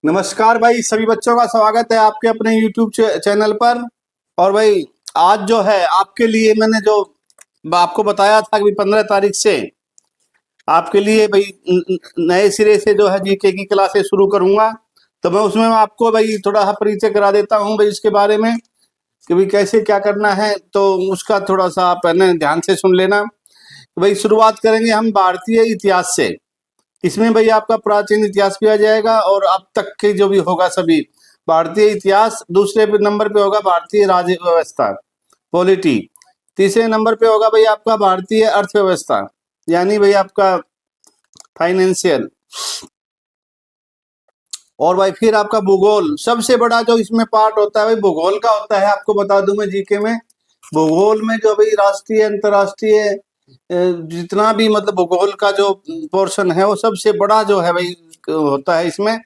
नमस्कार भाई, सभी बच्चों का स्वागत है आपके अपने YouTube चैनल पर। और भाई आज जो है आपके लिए मैंने जो आपको बताया था कि 15 तारीख से आपके लिए भाई नए सिरे से जो है जीके की क्लासेस शुरू करूंगा। तो मैं उसमें आपको भाई थोड़ा सा परिचय करा देता हूं भाई इसके बारे में कि भाई कैसे क्या करना है, तो उसका थोड़ा सा आप है ना ध्यान से सुन लेना। तो भाई शुरुआत करेंगे हम भारतीय इतिहास से। इसमें भाई आपका प्राचीन इतिहास भी आ जाएगा और अब तक के जो भी होगा सभी भारतीय इतिहास। दूसरे नंबर पे होगा भारतीय राज्य व्यवस्था, पॉलिटी। तीसरे नंबर पे होगा भाई आपका भारतीय अर्थव्यवस्था, यानी भाई आपका फाइनेंशियल। और भाई फिर आपका भूगोल, सबसे बड़ा जो इसमें पार्ट होता है भाई भूगोल का होता है। आपको बता दूं मैं जीके में, भूगोल में जो भाई राष्ट्रीय अंतर्राष्ट्रीय जितना भी मतलब भूगोल का जो पोर्शन है वो सबसे बड़ा जो है भाई होता है इसमें।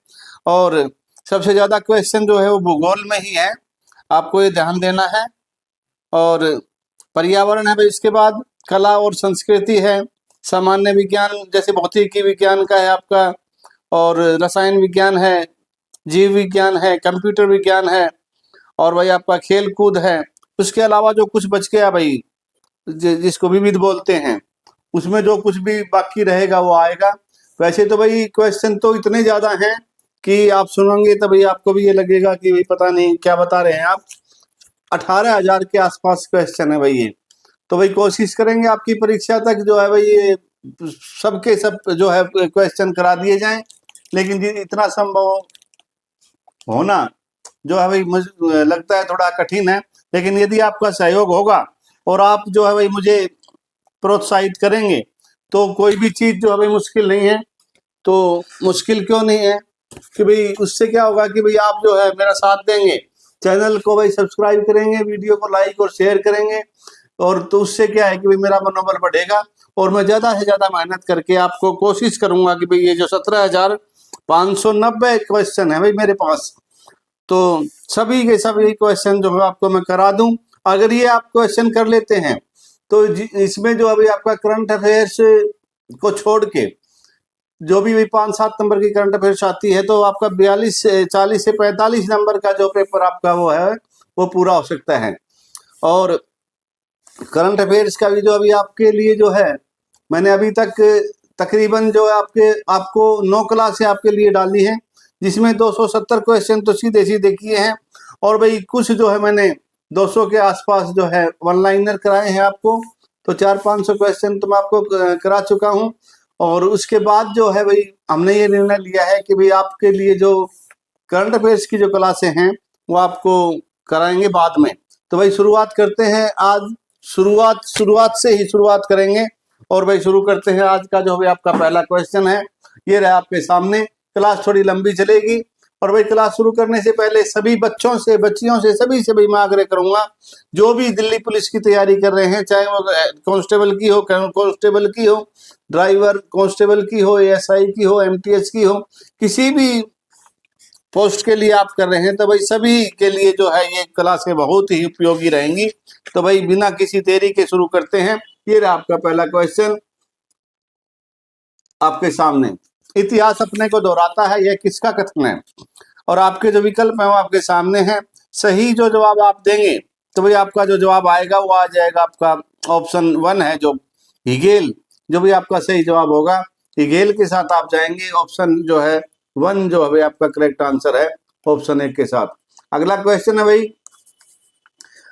और सबसे ज्यादा क्वेश्चन जो है वो भूगोल में ही है, आपको ये ध्यान देना है। और पर्यावरण है भाई, इसके बाद कला और संस्कृति है, सामान्य विज्ञान जैसे भौतिकी विज्ञान का है आपका, और रसायन विज्ञान है, जीव विज्ञान है, कंप्यूटर विज्ञान है, और भाई आपका खेल कूद है। उसके अलावा जो कुछ बच गया भाई जिसको विविध बोलते हैं, उसमें जो कुछ भी बाकी रहेगा वो आएगा। वैसे तो भाई क्वेश्चन तो इतने ज्यादा हैं कि आप सुनोगे तो भाई आपको भी ये लगेगा कि भाई पता नहीं क्या बता रहे हैं आप। 18,000 के आसपास क्वेश्चन है भाई ये। तो भाई कोशिश करेंगे आपकी परीक्षा तक जो है भाई ये सबके सब जो है क्वेश्चन करा दिए जाएं, लेकिन इतना संभव होना जो है भाई मुझे लगता है थोड़ा कठिन है। लेकिन यदि आपका सहयोग होगा और आप जो है भाई मुझे प्रोत्साहित करेंगे तो कोई भी चीज जो है भाई मुश्किल नहीं है। तो मुश्किल क्यों नहीं है कि भाई उससे क्या होगा कि भाई आप जो है मेरा साथ देंगे, चैनल को भाई सब्सक्राइब करेंगे, वीडियो को लाइक और शेयर करेंगे। और तो उससे क्या है कि भाई मेरा मनोबल बढ़ेगा और मैं ज्यादा से ज्यादा मेहनत करके आपको कोशिश करूंगा कि भाई ये जो 17,590 क्वेश्चन है भाई मेरे पास, तो सभी के सभी क्वेश्चन जो है आपको मैं करा दूं। अगर ये आप क्वेश्चन कर लेते हैं तो इसमें जो अभी आपका करंट अफेयर्स को छोड़ के जो भी 5-7 नंबर की करंट अफेयर्स आती है, तो आपका 40 से 45 नंबर का जो पेपर आपका वो है वो पूरा हो सकता है। और करंट अफेयर्स का भी जो अभी आपके लिए जो है मैंने अभी तक तकरीबन जो है आपको 9 क्लासें आपके लिए डाली हैं, जिसमें 270 क्वेश्चन तो सीधे सीधे किए हैं। और भाई कुछ जो है मैंने 200 के आसपास जो है वन लाइनर कराए हैं आपको, तो 400-500 क्वेश्चन तो मैं आपको करा चुका हूँ। और उसके बाद जो है भाई हमने ये निर्णय लिया है कि भाई आपके लिए जो करंट अफेयर्स की जो क्लासें हैं वो आपको कराएंगे बाद में। तो भाई शुरुआत करते हैं आज, शुरुआत से ही शुरुआत करेंगे। और भाई शुरू करते हैं आज का जो भी आपका पहला क्वेश्चन है, ये रहा आपके सामने। क्लास थोड़ी लंबी चलेगी। और भाई क्लास शुरू करने से पहले सभी बच्चों से बच्चियों से सभी से भाई मैं आग्रह करूंगा, जो भी दिल्ली पुलिस की तैयारी कर रहे हैं, चाहे वो कांस्टेबल की हो, कांस्टेबल की हो, ड्राइवर कांस्टेबल की हो, एएसआई की हो, एमटीएस की हो, किसी भी पोस्ट के लिए आप कर रहे हैं, तो भाई सभी के लिए जो है ये क्लासें बहुत ही उपयोगी रहेंगी। तो भाई बिना किसी देरी के शुरू करते हैं। ये रहा आपका पहला क्वेश्चन आपके सामने। इतिहास अपने को दोहराता है, यह किसका कथन है? और आपके जो विकल्प है वो आपके सामने हैं। सही जो जवाब आप देंगे तो भाई आपका जो जवाब आएगा वो आ जाएगा आपका ऑप्शन 1 है जो हिगेल, जो भी आपका सही जवाब होगा हिगेल के साथ आप जाएंगे। ऑप्शन जो है 1 जो अभी आपका करेक्ट आंसर है ऑप्शन 1 के साथ। अगला क्वेश्चन है भाई,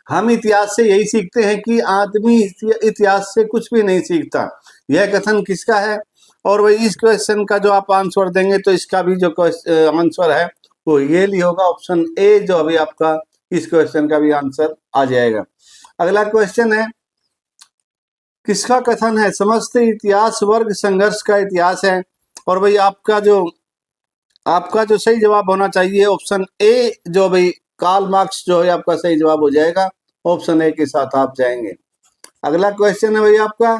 हम इतिहास से यही सीखते हैं कि आदमी इतिहास से कुछ भी नहीं सीखता, यह कथन किसका है? और वही इस क्वेश्चन का जो आप आंसर देंगे तो इसका भी जो आंसर है वो ये ही होगा ऑप्शन ए, जो अभी आपका इस क्वेश्चन का भी आंसर आ जाएगा। अगला क्वेश्चन है, किसका कथन है समस्त इतिहास वर्ग संघर्ष का इतिहास है? और भाई आपका जो सही जवाब होना चाहिए ऑप्शन ए, जो भाई कार्ल मार्क्स जो है आपका सही जवाब हो जाएगा। ऑप्शन ए के साथ आप जाएंगे। अगला क्वेश्चन है भाई आपका,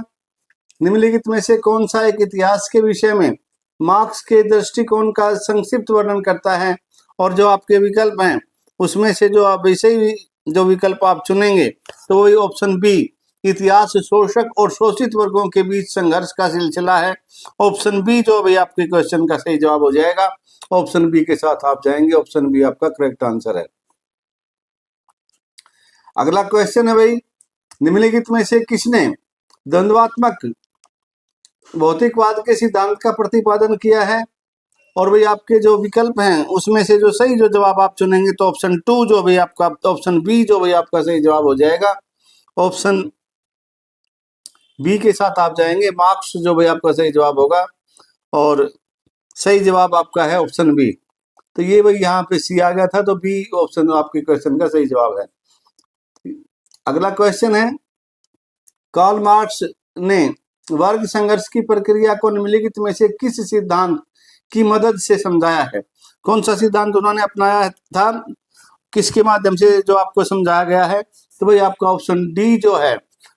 निम्नलिखित में से कौन सा एक इतिहास के विषय में मार्क्स के दृष्टिकोण का संक्षिप्त वर्णन करता है? और जो आपके विकल्प हैं उसमें से जो आप वैसे ही जो विकल्प आप चुनेंगे तो वही ऑप्शन बी, इतिहास शोषक और शोषित वर्गों के बीच संघर्ष का सिलसिला है। ऑप्शन बी जो भाई आपके क्वेश्चन का सही जवाब हो जाएगा। ऑप्शन बी के साथ आप जाएंगे, ऑप्शन बी आपका करेक्ट आंसर है। अगला क्वेश्चन है भाई, निम्नलिखित में से किसने द्वंद्वात्मक भौतिकवाद के सिद्धांत का प्रतिपादन किया है? और भाई आपके जो विकल्प हैं उसमें से जो सही जो जवाब आप चुनेंगे तो ऑप्शन 2 जो भाई आपका, ऑप्शन बी जो भाई आपका सही जवाब हो जाएगा। ऑप्शन बी के साथ आप जाएंगे, मार्क्स जो भाई आपका सही जवाब होगा, और सही जवाब आपका है ऑप्शन बी। तो ये भाई यहाँ पे सी आ गया था, तो बी ऑप्शन आपके क्वेश्चन का सही जवाब है। अगला क्वेश्चन है, कार्ल मार्क्स ने वर्ग संघर्ष की प्रक्रिया को निम्नलिखित में से किस सिद्धांत की मदद से समझाया है? कौन सा सिद्धांत उन्होंने अपनाया था, किसके माध्यम से जो आपको समझाया गया है? तो भाई आपका ऑप्शन डी जो है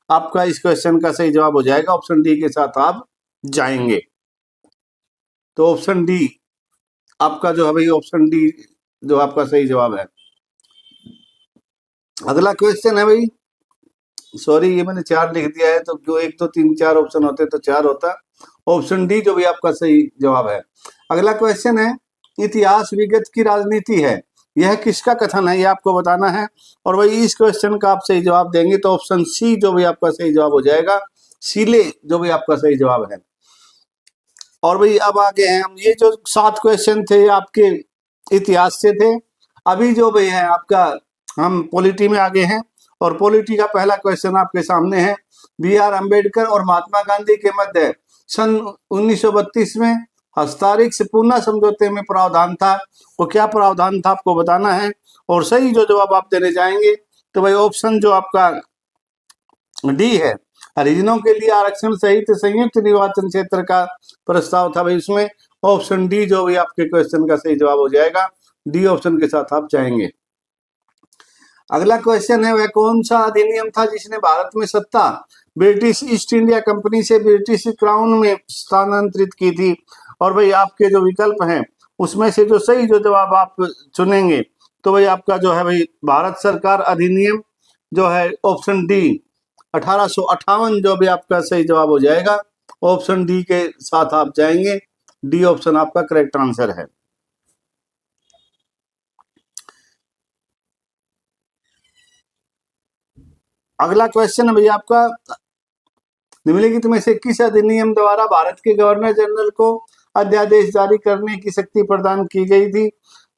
आपका इस क्वेश्चन का सही जवाब हो जाएगा। ऑप्शन डी के साथ आप जाएंगे, तो ऑप्शन डी आपका जो है भाई, ऑप्शन डी जो आपका सही जवाब है। अगला क्वेश्चन है भाई, सॉरी ये मैंने 4 लिख दिया है, तो जो 1 2 3 4 ऑप्शन होते तो 4 होता। ऑप्शन डी जो भी आपका सही जवाब है। अगला क्वेश्चन है, इतिहास विगत की राजनीति है, यह किसका कथन है, ये आपको बताना है। और भाई इस क्वेश्चन का आप सही जवाब देंगे तो ऑप्शन सी जो भी आपका सही जवाब हो जाएगा, सीले जो भी आपका सही जवाब है। और भाई अब आगे हैं हम, ये जो 7 क्वेश्चन थे आपके इतिहास से थे। अभी जो भाई है आपका हम पॉलिटी में आगे हैं, और पॉलिटी का पहला क्वेश्चन आपके सामने है, बी आर अम्बेडकर और महात्मा गांधी के मध्य सन 1932 में हस्ताक्षरित पुनः समझौते में प्रावधान था, वो क्या प्रावधान था आपको बताना है। और सही जो जवाब आप देने जाएंगे तो भाई ऑप्शन जो आपका डी है, हरिजनों के लिए आरक्षण सहित संयुक्त निर्वाचन क्षेत्र का प्रस्ताव था भाई, उसमें ऑप्शन डी जो भी आपके क्वेश्चन का सही जवाब हो जाएगा। डी ऑप्शन के साथ आप जाएंगे। अगला क्वेश्चन है, वह कौन सा अधिनियम था जिसने भारत में सत्ता ब्रिटिश ईस्ट इंडिया कंपनी से ब्रिटिश क्राउन में स्थानांतरित की थी? और भाई आपके जो विकल्प हैं उसमें से जो सही जो जवाब आप चुनेंगे तो भाई आपका जो है भाई भारत सरकार अधिनियम जो है ऑप्शन डी 1858 जो भी आपका सही जवाब हो जाएगा। ऑप्शन डी के साथ आप जाएंगे, डी ऑप्शन आपका करेक्ट आंसर है। अगला क्वेश्चन है भैया आपका, निम्नलिखित में से किस अधिनियम द्वारा भारत के गवर्नर जनरल को अध्यादेश जारी करने की शक्ति प्रदान की गई थी?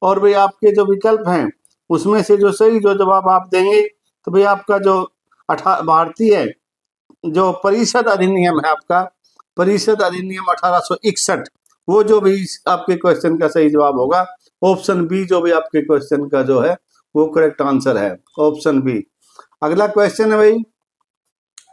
और भाई आपके जो विकल्प हैं उसमें से जो सही जो जवाब आप देंगे तो भाई आपका जो भारतीय जो परिषद अधिनियम है आपका, परिषद अधिनियम 1861, वो जो भी आपके क्वेश्चन का सही जवाब होगा। ऑप्शन बी जो भी आपके क्वेश्चन का जो है वो करेक्ट आंसर है, ऑप्शन बी। अगला क्वेश्चन है भाई,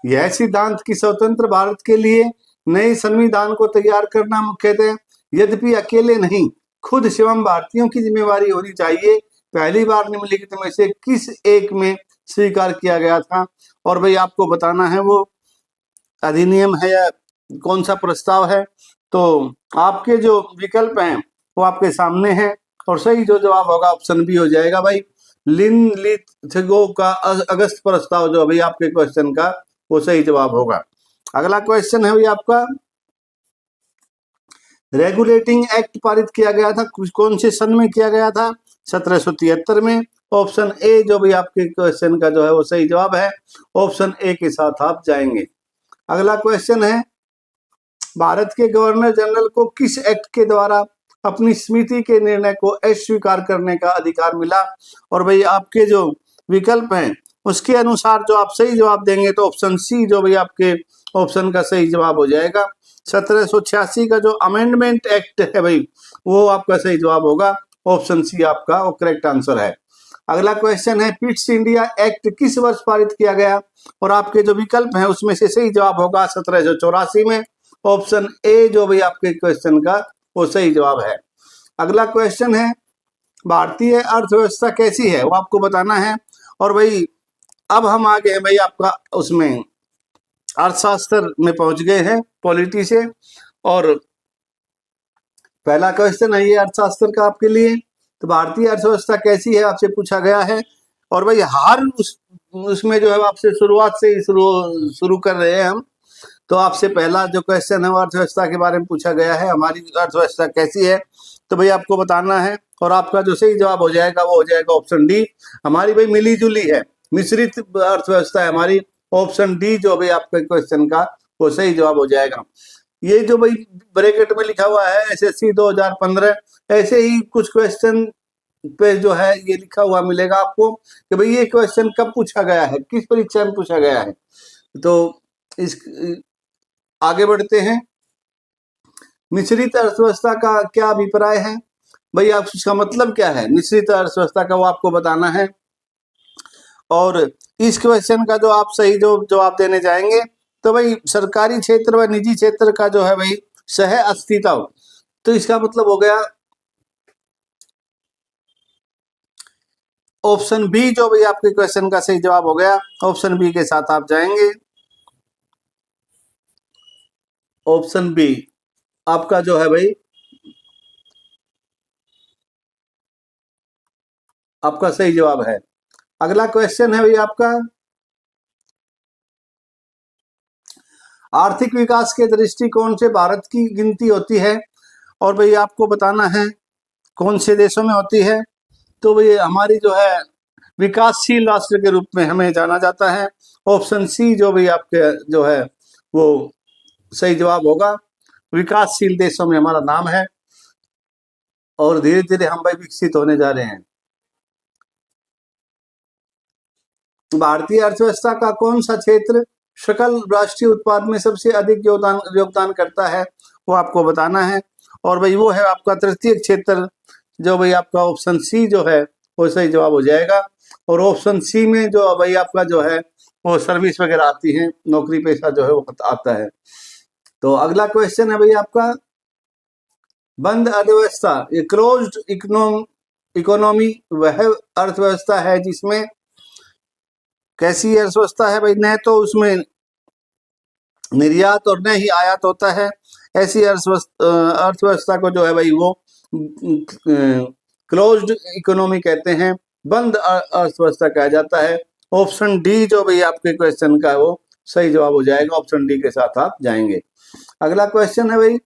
यह सिद्धांत कि स्वतंत्र भारत के लिए नए संविधान को तैयार करना मुख्यतः यद्यपि अकेले नहीं खुद स्वयं भारतीयों की जिम्मेवारी होनी चाहिए, पहली बार निम्नलिखित में से किस एक में स्वीकार किया गया था? और भाई आपको बताना है वो अधिनियम है या कौन सा प्रस्ताव है। तो आपके जो विकल्प हैं वो आपके सामने हैं, और सही जो जवाब होगा ऑप्शन बी हो जाएगा भाई, लिथगो का अगस्त प्रस्ताव जो अभी आपके क्वेश्चन का वो सही जवाब होगा। अगला क्वेश्चन है भाई आपका, रेगुलेटिंग एक्ट पारित किया गया था कौन से सन में किया गया था? 1773 में। ऑप्शन ए जो भी आपके क्वेश्चन का जो है वो सही जवाब है, ऑप्शन ए के साथ आप जाएंगे। अगला क्वेश्चन है, भारत के गवर्नर जनरल को किस एक्ट के द्वारा अपनी समिति के निर्णय को अस्वीकार करने का अधिकार मिला? और भाई आपके जो विकल्प हैं उसके अनुसार जो आप सही जवाब देंगे तो ऑप्शन सी जो भी आपके ऑप्शन का सही जवाब हो जाएगा। 1786 का जो अमेंडमेंट एक्ट है भाई वो आपका सही जवाब होगा, ऑप्शन सी आपका वो करेक्ट आंसर है। अगला क्वेश्चन है, पिट्स इंडिया एक्ट किस वर्ष पारित किया गया? और आपके जो विकल्प हैं उसमें से सही जवाब होगा 1784 में। ऑप्शन ए जो भी आपके क्वेश्चन का वो सही जवाब है। अगला क्वेश्चन है, भारतीय अर्थव्यवस्था कैसी है वो आपको बताना है। और भाई अब हम आ गए हैं भाई आपका उसमें अर्थशास्त्र में पहुंच गए हैं पॉलिटी से, और पहला क्वेश्चन है ये अर्थशास्त्र का आपके लिए। तो भारतीय अर्थव्यवस्था कैसी है आपसे पूछा गया है, और भाई हर उसमें जो है आपसे शुरुआत से ही शुरू कर रहे हैं हम। तो आपसे पहला जो क्वेश्चन है वो अर्थव्यवस्था के बारे में पूछा गया है, हमारी अर्थव्यवस्था कैसी है। तो भाई आपको बताना है, और आपका जो सही जवाब हो जाएगा वो हो जाएगा ऑप्शन डी। हमारी भाई मिली जुली है, मिश्रित अर्थव्यवस्था है हमारी, ऑप्शन डी जो भाई आपके क्वेश्चन का वो सही जवाब हो जाएगा। ये जो भाई ब्रैकेट में लिखा हुआ है एसएससी 2015, ऐसे ही कुछ क्वेश्चन पे जो है ये लिखा हुआ मिलेगा आपको कि भाई ये क्वेश्चन कब पूछा गया है, किस परीक्षा में पूछा गया है। तो इस आगे बढ़ते हैं। मिश्रित अर्थव्यवस्था का क्या अभिप्राय है भाई, आप उसका मतलब क्या है मिश्रित अर्थव्यवस्था का, वो आपको बताना है। और इस क्वेश्चन का जो आप सही जो जवाब देने जाएंगे तो भाई सरकारी क्षेत्र व निजी क्षेत्र का जो है भाई सह अस्तित्व, तो इसका मतलब हो गया ऑप्शन बी जो भाई आपके क्वेश्चन का सही जवाब हो गया। ऑप्शन बी के साथ आप जाएंगे। ऑप्शन बी आपका जो है भाई आपका सही जवाब है। अगला क्वेश्चन है भाई आपका, आर्थिक विकास के दृष्टिकोण से भारत की गिनती होती है, और भाई आपको बताना है कौन से देशों में होती है। तो भाई हमारी जो है विकासशील राष्ट्र के रूप में हमें जाना जाता है। ऑप्शन सी जो भी आपके जो है वो सही जवाब होगा। विकासशील देशों में हमारा नाम है, और धीरे धीरे हम भाई विकसित होने जा रहे हैं। भारतीय अर्थव्यवस्था का कौन सा क्षेत्र सकल राष्ट्रीय उत्पाद में सबसे अधिक योगदान करता है, वो आपको बताना है। और भाई वो है आपका तृतीय क्षेत्र, जो भाई आपका ऑप्शन सी जो है वो सही जवाब हो जाएगा। और ऑप्शन सी में जो भाई आपका जो है वो सर्विस वगैरह आती है, नौकरी पेशा जो है वो आता है। तो अगला क्वेश्चन है भाई आपका, बंद अर्थव्यवस्था, ये क्लोज्ड इकोनॉमी वह अर्थव्यवस्था है जिसमें कैसी अर्थव्यवस्था है भाई, न तो उसमें निर्यात और न ही आयात होता है। ऐसी अर्थव्यवस्था को जो है भाई वो क्लोज्ड इकोनॉमी कहते हैं, बंद अर्थव्यवस्था कहा जाता है। ऑप्शन डी जो भाई आपके क्वेश्चन का है वो सही जवाब हो जाएगा। ऑप्शन डी के साथ आप जाएंगे। अगला क्वेश्चन है भाई,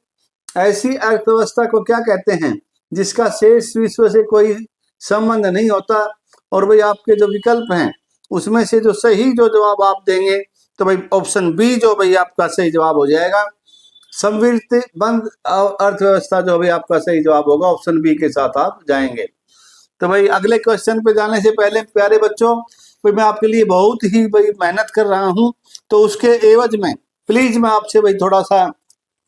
ऐसी अर्थव्यवस्था को क्या कहते हैं जिसका शेष विश्व से कोई संबंध नहीं होता। और भाई आपके जो विकल्प हैं उसमें से जो सही जो जवाब आप देंगे तो भाई ऑप्शन बी जो भाई आपका सही जवाब हो जाएगा। समृद्ध बंद अर्थव्यवस्था जो भाई आपका सही जवाब होगा। ऑप्शन बी के साथ आप जाएंगे। तो भाई अगले क्वेश्चन पे जाने से पहले प्यारे बच्चों, भाई मैं आपके लिए बहुत ही भाई मेहनत कर रहा हूं, तो उसके एवज में प्लीज मैं आपसे भाई थोड़ा सा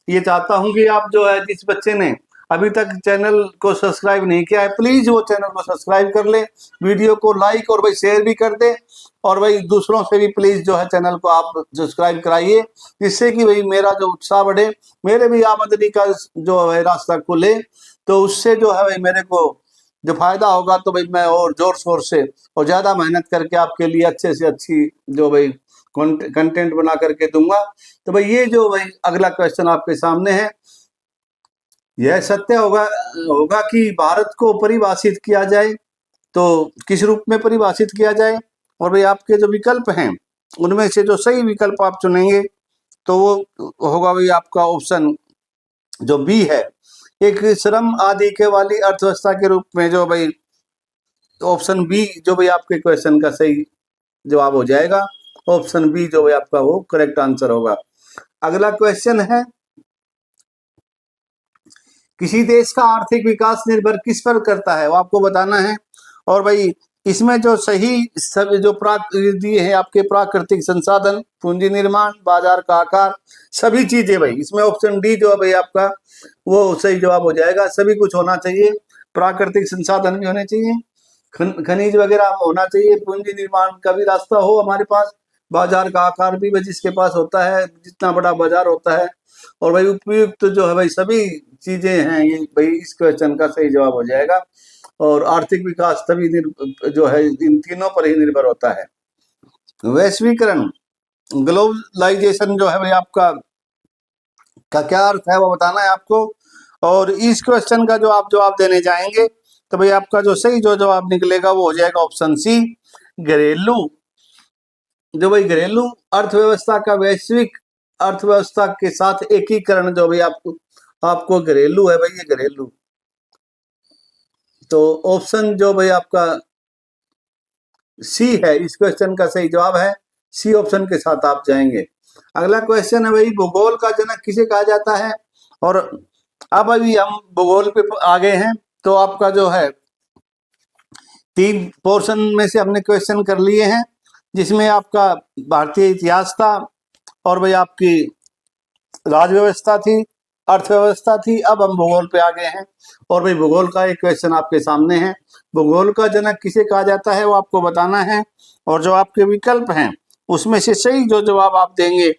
ये चाहता हूं कि आप जो है जिस बच्चे ने अभी तक चैनल को सब्सक्राइब नहीं किया है प्लीज वो चैनल को सब्सक्राइब कर ले, वीडियो को लाइक और भाई शेयर भी कर दे, और भाई दूसरों से भी प्लीज जो है चैनल को आप सब्सक्राइब कराइए, जिससे कि भाई मेरा जो उत्साह बढ़े, मेरे भी आमदनी का जो है रास्ता खुले। तो उससे जो है भाई मेरे को जो फायदा होगा तो भाई मैं और जोर शोर से और ज्यादा मेहनत करके आपके लिए अच्छे से अच्छी जो भाई कंटेंट बना करके दूंगा। तो भाई ये जो भाई अगला क्वेश्चन आपके सामने है, यह सत्य होगा कि भारत को परिभाषित किया जाए तो किस रूप में परिभाषित किया जाए। और भाई आपके जो विकल्प हैं उनमें से जो सही विकल्प आप चुनेंगे तो वो होगा भाई आपका ऑप्शन जो बी है, एक श्रम आधिक्य वाली अर्थव्यवस्था के रूप में। जो भाई ऑप्शन बी जो भाई आपके क्वेश्चन का सही जवाब हो जाएगा। ऑप्शन बी जो भाई आपका वो करेक्ट आंसर होगा। अगला क्वेश्चन है, किसी देश का आर्थिक विकास निर्भर किस पर करता है, वो आपको बताना है। और भाई इसमें जो सही सब जो दिए हैं आपके प्राकृतिक संसाधन, पूंजी निर्माण, बाजार का आकार, सभी चीजें भाई इसमें ऑप्शन डी जो है भाई आपका वो सही जवाब हो जाएगा। सभी कुछ होना चाहिए, प्राकृतिक संसाधन भी होने चाहिए, खनिज वगैरह होना चाहिए, पूंजी निर्माण का भी रास्ता हो हमारे पास, बाजार का आकार भी भाई जिसके पास होता है, जितना बड़ा बाजार होता है, और भाई उपयुक्त जो है भाई सभी चीजें हैं, ये भाई इस क्वेश्चन का सही जवाब हो जाएगा। और आर्थिक विकास तभी जो है इन तीनों पर ही निर्भर होता है। वैश्वीकरण, ग्लोबलाइजेशन जो है भाई आपका का क्या अर्थ है वो बताना है आपको। और इस क्वेश्चन का जो आप जवाब देने जाएंगे तो भाई आपका जो सही जो जवाब निकलेगा वो हो जाएगा ऑप्शन सी, घरेलू। जो भाई घरेलू अर्थव्यवस्था का वैश्विक अर्थव्यवस्था के साथ एकीकरण जो भाई आपको घरेलू है भाई, ये घरेलू तो ऑप्शन जो भाई आपका सी है, इस क्वेश्चन का सही जवाब है सी ऑप्शन के साथ आप जाएंगे। अगला क्वेश्चन है भाई, भूगोल का जनक किसे कहा जाता है? और अब अभी हम भूगोल पे आ गए हैं, तो आपका जो है 3 पोर्शन में से हमने क्वेश्चन कर लिए हैं, जिसमें आपका भारतीय इतिहास था, और भाई आपकी राज व्यवस्था थी, अर्थव्यवस्था थी। अब हम भूगोल पे आ गए हैं, और भाई भूगोल का एक क्वेश्चन आपके सामने है। भूगोल का जनक किसे कहा जाता है वो आपको बताना है, और जो आपके विकल्प हैं उसमें से सही जो जवाब आप देंगे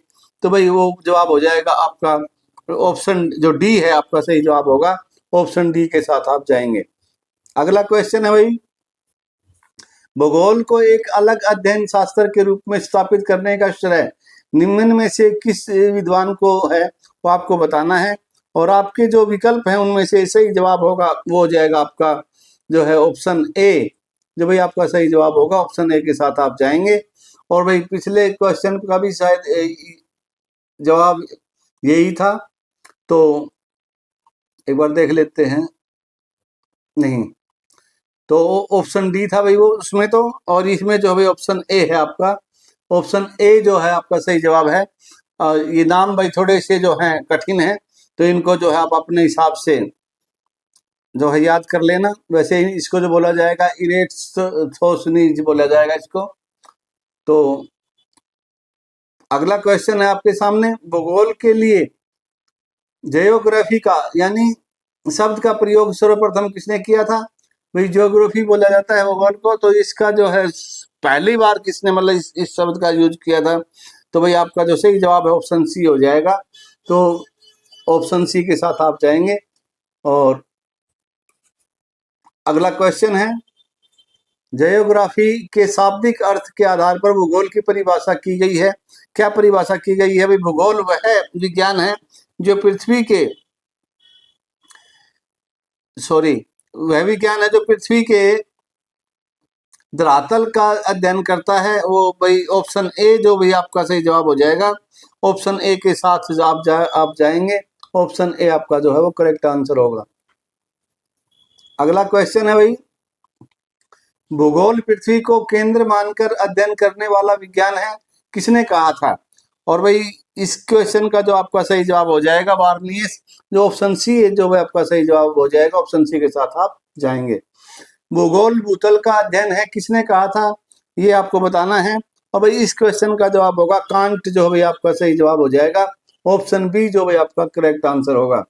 तो भाई वो जवाब हो जाएगा आपका ऑप्शन जो डी है, आपका सही जवाब होगा। ऑप्शन डी के साथ आप जाएंगे। अगला क्वेश्चन है भाई, भूगोल को एक अलग अध्ययन शास्त्र के रूप में स्थापित करने का श्रेय निम्न में से किस विद्वान को है वो आपको बताना है, और आपके जो विकल्प हैं उनमें से सही जवाब होगा वो हो जाएगा आपका जो है ऑप्शन ए, जो भाई आपका सही जवाब होगा। ऑप्शन ए के साथ आप जाएंगे। और भाई पिछले क्वेश्चन का भी शायद जवाब यही था, तो एक बार देख लेते हैं। नहीं, तो ऑप्शन डी था भाई वो उसमें तो, और इसमें जो भाई ऑप्शन ए है आपका, ऑप्शन ए जो है आपका सही जवाब है। ये नाम भाई थोड़े से जो हैं कठिन है, तो इनको जो है आप अपने हिसाब से जो है याद कर लेना। वैसे ही इसको जो बोला जाएगा इरेट्सोथोसनीज बोला जाएगा इसको। तो अगला क्वेश्चन है आपके सामने, भूगोल के लिए जियोग्राफी का यानी शब्द का प्रयोग सर्वप्रथम किसने किया था? भाई जियोग्राफी बोला जाता है भूगोल को, तो इसका जो है पहली बार किसने मतलब इस शब्द का यूज किया था? तो भाई आपका जो सही जवाब है ऑप्शन सी हो जाएगा। तो ऑप्शन सी के साथ आप जाएंगे। और अगला क्वेश्चन है, जियोग्राफी के शाब्दिक अर्थ के आधार पर भूगोल की परिभाषा की गई है। क्या परिभाषा की गई है? भाई भूगोल वह विज्ञान है जो पृथ्वी के वह विज्ञान है जो पृथ्वी के धरातल का अध्ययन करता है। वो भाई ऑप्शन ए जो भी आपका सही जवाब हो जाएगा। ऑप्शन ए के साथ आप जाएंगे। ऑप्शन ए आपका जो है वो करेक्ट आंसर होगा। अगला क्वेश्चन है भाई, भूगोल पृथ्वी को केंद्र मानकर अध्ययन करने वाला विज्ञान है, किसने कहा था? और भाई इस क्वेश्चन का जो आपका सही जवाब हो जाएगा वार्नियस, जो ऑप्शन सी है जो है आपका सही जवाब हो जाएगा। ऑप्शन सी के साथ आप जाएंगे। भूगोल भूतल का अध्ययन है, किसने कहा था ये आपको बताना है। और भाई इस क्वेश्चन का जवाब होगा कांट, जो भाई आपका सही जवाब हो जाएगा। ऑप्शन बी जो भाई आपका करेक्ट आंसर होगा।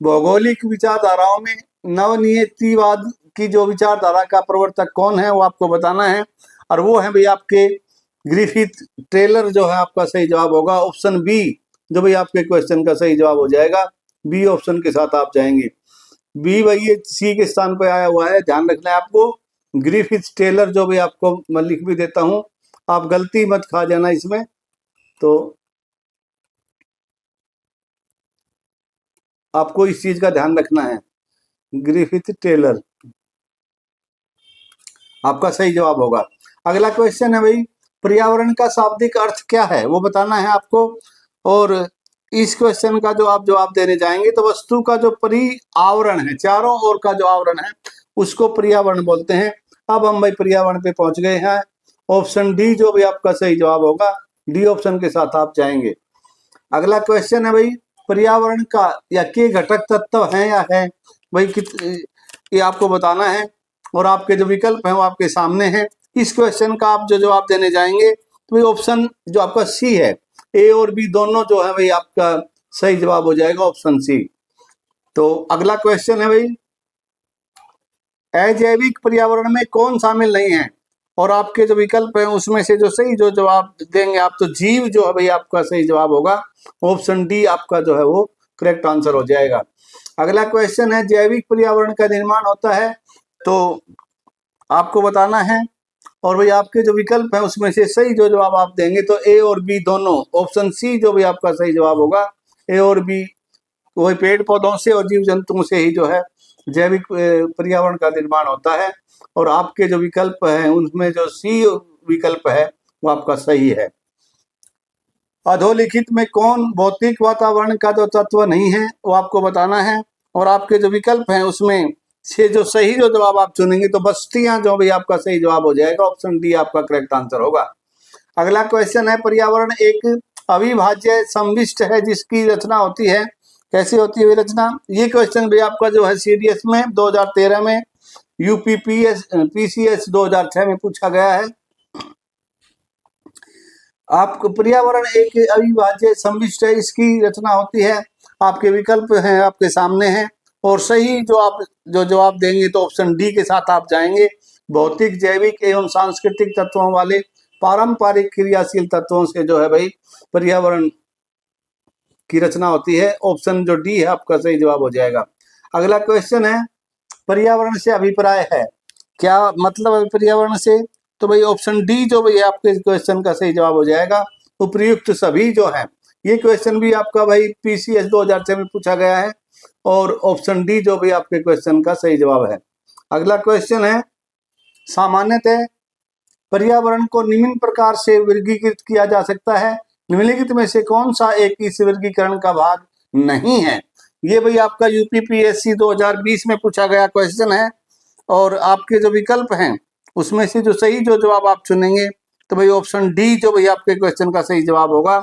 भौगोलिक विचारधाराओं में नवनियतिवाद की जो विचारधारा का प्रवर्तक कौन है वो आपको बताना है, और वो है भाई आपके ग्रिफिथ टेलर, जो है आपका सही जवाब होगा। ऑप्शन बी जो भाई आपके क्वेश्चन का सही जवाब हो जाएगा। बी ऑप्शन के साथ आप जाएंगे। बी भाई सी के स्थान पर आया हुआ है, ध्यान रखना है आपको। ग्रिफिथ टेलर जो भी आपको मैं लिख भी देता हूं, आप गलती मत खा जाना इसमें। तो आपको इस चीज का ध्यान रखना है। ग्रिफिथ टेलर आपका सही जवाब होगा। अगला क्वेश्चन है भाई, पर्यावरण का शाब्दिक अर्थ क्या है वो बताना है आपको। और इस क्वेश्चन का जो आप जवाब देने जाएंगे तो वस्तु का जो पर्यावरण है, चारों ओर का जो आवरण है उसको पर्यावरण बोलते हैं। अब हम भाई पर्यावरण पे पहुंच गए हैं। ऑप्शन डी जो भी आपका सही जवाब होगा। डी ऑप्शन के साथ आप जाएंगे। अगला क्वेश्चन है भाई, पर्यावरण का या के घटक तत्व है या है भाई ये आपको बताना है, और आपके जो विकल्प हैं वो आपके सामने हैं। इस क्वेश्चन का आप जो जवाब देने जाएंगे तो भाई ऑप्शन जो आपका सी है, ए और बी दोनों जो है भाई आपका सही जवाब हो जाएगा ऑप्शन सी। तो अगला क्वेश्चन है भाई, अजैविक पर्यावरण में कौन शामिल नहीं है? और आपके जो विकल्प हैं उसमें से जो सही जो जवाब देंगे आप, तो जीव जो है भाई आपका सही जवाब होगा। ऑप्शन डी आपका जो है वो करेक्ट आंसर हो जाएगा। अगला क्वेश्चन है, जैविक पर्यावरण का निर्माण होता है, तो आपको बताना है। और भाई आपके जो विकल्प हैं उसमें से सही जो जवाब आप देंगे तो ए और बी दोनों, ऑप्शन सी जो भी आपका सही जवाब होगा। ए और बी वही पेड़ पौधों से और जीव जंतुओं से ही जो है जैविक पर्यावरण का निर्माण होता है। और आपके जो विकल्प हैं उनमें जो सी विकल्प है वो आपका सही है। अधोलिखित में कौन भौतिक वातावरण का जो तत्व नहीं है वो आपको बताना है। और आपके जो विकल्प हैं उसमें से जो सही जो जवाब आप चुनेंगे तो बस्तियां जो भी आपका सही जवाब हो जाएगा, ऑप्शन डी आपका करेक्ट आंसर होगा। अगला क्वेश्चन है, पर्यावरण एक अविभाज्य सम्मिष्ट है जिसकी रचना होती है, कैसी होती है रचना? ये क्वेश्चन भी आपका जो है सीडीएस में 2013 में, पीसीएस 2006 में पूछा गया है। आपको पर्यावरण एक अविभाज्य सम्मिष्ट है, इसकी रचना होती है। आपके विकल्प हैं आपके सामने हैं, और सही जो आप जो जवाब देंगे तो ऑप्शन डी के साथ आप जाएंगे। भौतिक, जैविक एवं सांस्कृतिक तत्वों वाले पारंपरिक क्रियाशील तत्वों से जो है भाई पर्यावरण की रचना होती है। ऑप्शन जो डी है आपका सही जवाब हो जाएगा। अगला क्वेश्चन है, पर्यावरण से अभिप्राय है, क्या मतलब है पर्यावरण से? तो भाई ऑप्शन डी जो भाई आपके क्वेश्चन का सही जवाब हो जाएगा, उपयुक्त सभी जो है। ये क्वेश्चन भी आपका भाई पीसीएस 2006 में पूछा गया है, और ऑप्शन डी जो भी आपके क्वेश्चन का सही जवाब है। अगला क्वेश्चन है, सामान्यतः पर्यावरण को निम्न प्रकार से वर्गीकृत किया जा सकता है, निम्नलिखित में से कौन सा एक इस वर्गीकरण का भाग नहीं है? ये भाई आपका यूपीपीएससी 2020 में पूछा गया क्वेश्चन है, और आपके जो विकल्प हैं उसमें से जो सही जो जवाब आप चुनेंगे तो भाई ऑप्शन डी जो भाई आपके क्वेश्चन का सही जवाब होगा,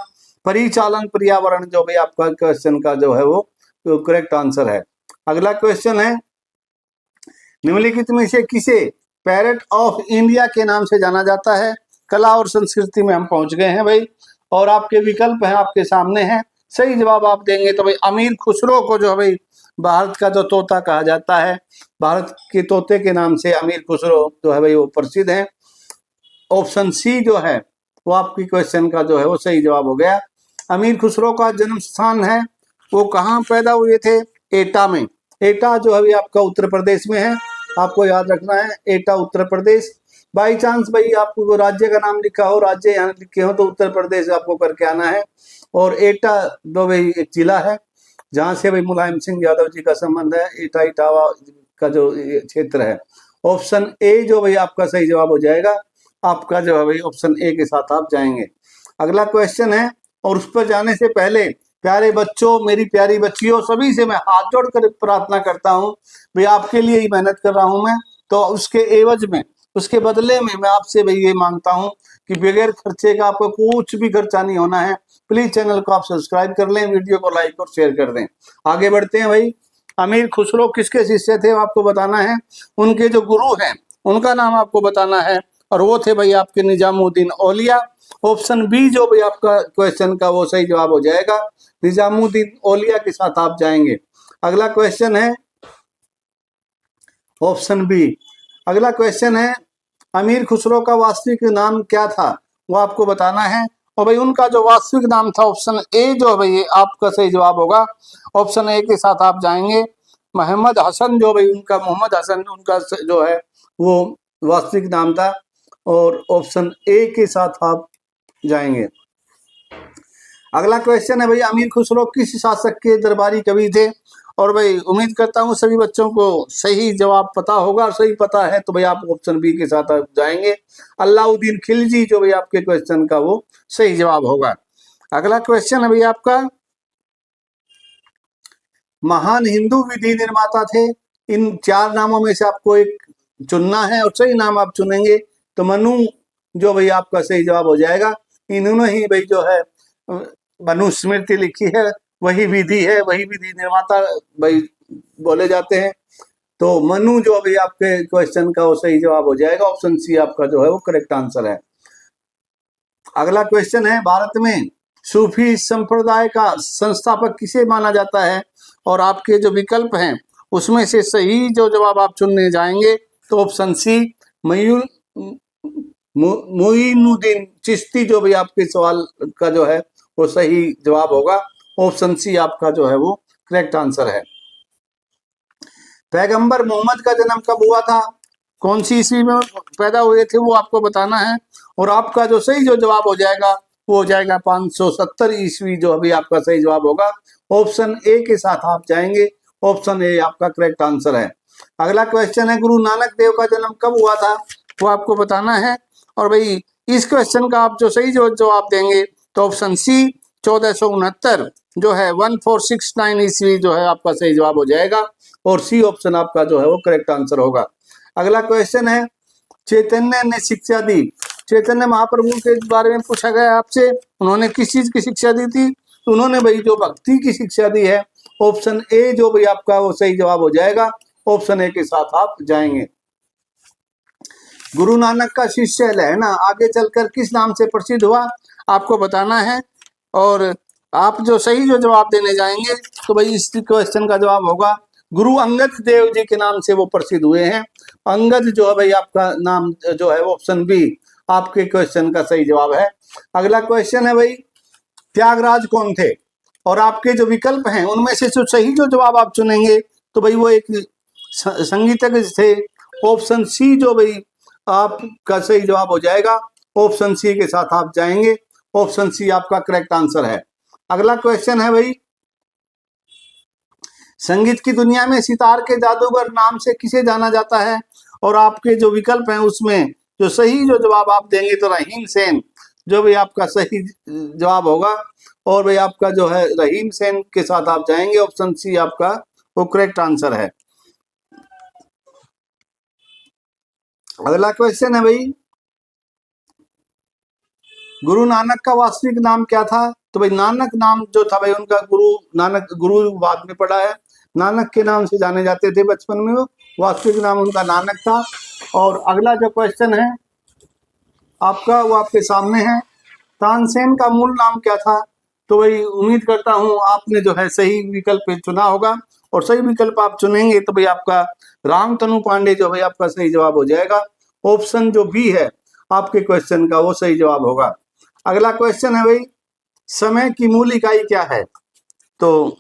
परिचालन पर्यावरण जो भाई आपका क्वेश्चन का जो है वो करेक्ट आंसर है। अगला क्वेश्चन है, निम्नलिखित में से किसे पैरेट ऑफ इंडिया के नाम से जाना जाता है? कला और संस्कृति में हम पहुंच गए हैं भाई, और आपके विकल्प हैं आपके सामने हैं। सही जवाब आप देंगे तो भाई अमीर खुसरो को जो है भाई भारत का जो तोता कहा जाता है, भारत के तोते के नाम से अमीर खुसरो जो है भाई वो प्रसिद्ध है। ऑप्शन सी जो है वो आपकी क्वेश्चन का जो है वो सही जवाब हो गया। अमीर खुसरो का जन्म स्थान है, वो कहाँ पैदा हुए थे? एटा में। एटा जो है आपका उत्तर प्रदेश में है, आपको याद रखना है, एटा उत्तर प्रदेश। बाई चांस भाई आपको राज्य का नाम लिखा हो, राज्य यहाँ लिखे हो तो उत्तर प्रदेश आपको करके आना है। और एटा जो भाई एक जिला है जहाँ से भाई मुलायम सिंह यादव जी का संबंध है, एटा इटावा का जो क्षेत्र है। ऑप्शन ए जो भाई आपका सही जवाब हो जाएगा, आपका जो है भाई ऑप्शन ए के साथ आप जाएंगे। अगला क्वेश्चन है, और उस पर जाने से पहले प्यारे बच्चों, मेरी प्यारी बच्चियों, सभी से मैं हाथ जोड़कर प्रार्थना करता हूँ भाई, आपके लिए ही मेहनत कर रहा हूँ मैं, तो उसके एवज में, उसके बदले में मैं आपसे भाई ये मांगता हूँ कि बगैर खर्चे का आपको कुछ भी खर्चा नहीं होना है। प्लीज चैनल को आप सब्सक्राइब कर लें, वीडियो को लाइक और शेयर कर दें। आगे बढ़ते हैं भाई। अमीर खुसरो किसके शिष्य थे आपको बताना है, उनके जो गुरु हैं उनका नाम आपको बताना है, और वो थे भाई आपके निजामुद्दीन औलिया। ऑप्शन बी जो भाई आपका क्वेश्चन का वो सही जवाब हो जाएगा, निजामुद्दीन औलिया के साथ आप जाएंगे। अगला क्वेश्चन है ऑप्शन बी। अगला क्वेश्चन है, अमीर खुसरो का वास्तविक नाम क्या था, वो आपको बताना है। और भाई उनका जो वास्तविक नाम था, ऑप्शन ए जो भाई आपका सही जवाब होगा, ऑप्शन ए के साथ आप जाएंगे। मोहम्मद हसन जो भाई उनका, मोहम्मद हसन उनका जो है वो वास्तविक नाम था, और ऑप्शन ए के साथ आप जाएंगे। अगला क्वेश्चन है भाई, अमीर खुसरो किस शासक के दरबारी कवि थे? और भाई उम्मीद करता हूँ सभी बच्चों को सही जवाब पता होगा, और सही पता है तो भाई आप ऑप्शन बी के साथ आप जाएंगे, अलाउद्दीन खिलजी जो भाई आपके क्वेश्चन का वो सही जवाब होगा। अगला क्वेश्चन है भाई आपका, महान हिंदू विधि निर्माता थे, इन चार नामों में से आपको एक चुनना है, और सही नाम आप चुनेंगे तो मनु जो भाई आपका सही जवाब हो जाएगा। इन्होंने ही भाई जो है मनुस्मृति लिखी है, वही विधि है, वही विधि निर्माता भाई बोले जाते हैं। तो मनु जो भी आपके क्वेश्चन का वो सही जवाब हो जाएगा, ऑप्शन सी आपका जो है वो करेक्ट आंसर है। अगला क्वेश्चन है, भारत में सूफी संप्रदाय का संस्थापक किसे माना जाता है? और आपके जो विकल्प हैं उसमें से सही जो जवाब आप चुनने जाएंगे तो ऑप्शन सी मोइनुद्दीन चिश्ती जो भी आपके सवाल का जो है वो सही जवाब होगा, ऑप्शन सी आपका जो है वो करेक्ट आंसर है। पैगंबर मोहम्मद का जन्म कब हुआ था, कौन सी ईस्वी में पैदा हुए थे, वो आपको बताना है। और आपका जो सही जो जवाब हो जाएगा वो हो जाएगा 570 ईस्वी जो अभी आपका सही जवाब होगा, ऑप्शन ए के साथ आप जाएंगे, ऑप्शन ए आपका करेक्ट आंसर है। अगला क्वेश्चन है, गुरु नानक देव का जन्म कब हुआ था, वो आपको बताना है। और भाई इस क्वेश्चन का आप जो सही जो जवाब देंगे तो ऑप्शन सी 1469 जो है 1469 ईस्वी जो है आपका सही जवाब हो जाएगा, और सी ऑप्शन आपका जो है वो करेक्ट आंसर होगा। अगला क्वेश्चन है, चैतन्य ने शिक्षा दी, चैतन्य महाप्रभु के बारे में पूछा गया आपसे, उन्होंने किस चीज की शिक्षा दी थी? तो उन्होंने भाई जो भक्ति की शिक्षा दी है। ऑप्शन ए जो भाई आपका वो सही जवाब हो जाएगा, ऑप्शन ए के साथ आप जाएंगे। गुरु नानक का शिष्य लहना आगे चलकर किस नाम से प्रसिद्ध हुआ, आपको बताना है। और आप जो सही जो जवाब देने जाएंगे तो भाई इस क्वेश्चन का जवाब होगा गुरु अंगद देव जी के नाम से वो प्रसिद्ध हुए हैं। अंगद जो है भाई आपका नाम जो है वो ऑप्शन बी आपके क्वेश्चन का सही जवाब है। अगला क्वेश्चन है भाई, त्यागराज कौन थे? और आपके जो विकल्प हैं उनमें से जो सही जो जवाब आप चुनेंगे तो भाई वो एक संगीतज्ञ थे। ऑप्शन सी जो भाई आपका सही जवाब हो जाएगा, ऑप्शन सी के साथ आप जाएंगे, ऑप्शन सी आपका करेक्ट आंसर है। अगला क्वेश्चन है भाई, संगीत की दुनिया में सितार के जादूगर नाम से किसे जाना जाता है? और आपके जो विकल्प हैं उसमें जो सही जो जवाब आप देंगे तो रहीम सेन जो भी आपका सही जवाब होगा, और भाई आपका जो है रहीम सेन के साथ आप जाएंगे, ऑप्शन सी आपका वो करेक्ट आंसर है। अगला क्वेश्चन है भाई, गुरु नानक का वास्तविक नाम क्या था? तो भाई नानक नाम जो था भाई उनका गुरु नानक, गुरु बाद में पड़ा है, नानक के नाम से जाने जाते थे बचपन में, वो वास्तविक नाम उनका नानक था। और अगला जो क्वेश्चन है आपका वो आपके सामने है, तानसेन का मूल नाम क्या था? तो भाई उम्मीद करता हूं आपने जो है सही विकल्प चुना होगा, और सही विकल्प आप चुनेंगे तो भाई आपका रामतनु पांडे जो भाई आपका सही जवाब हो जाएगा, ऑप्शन जो बी है आपके क्वेश्चन का वो सही जवाब होगा। अगला क्वेश्चन है भाई, समय की मूल इकाई क्या है? तो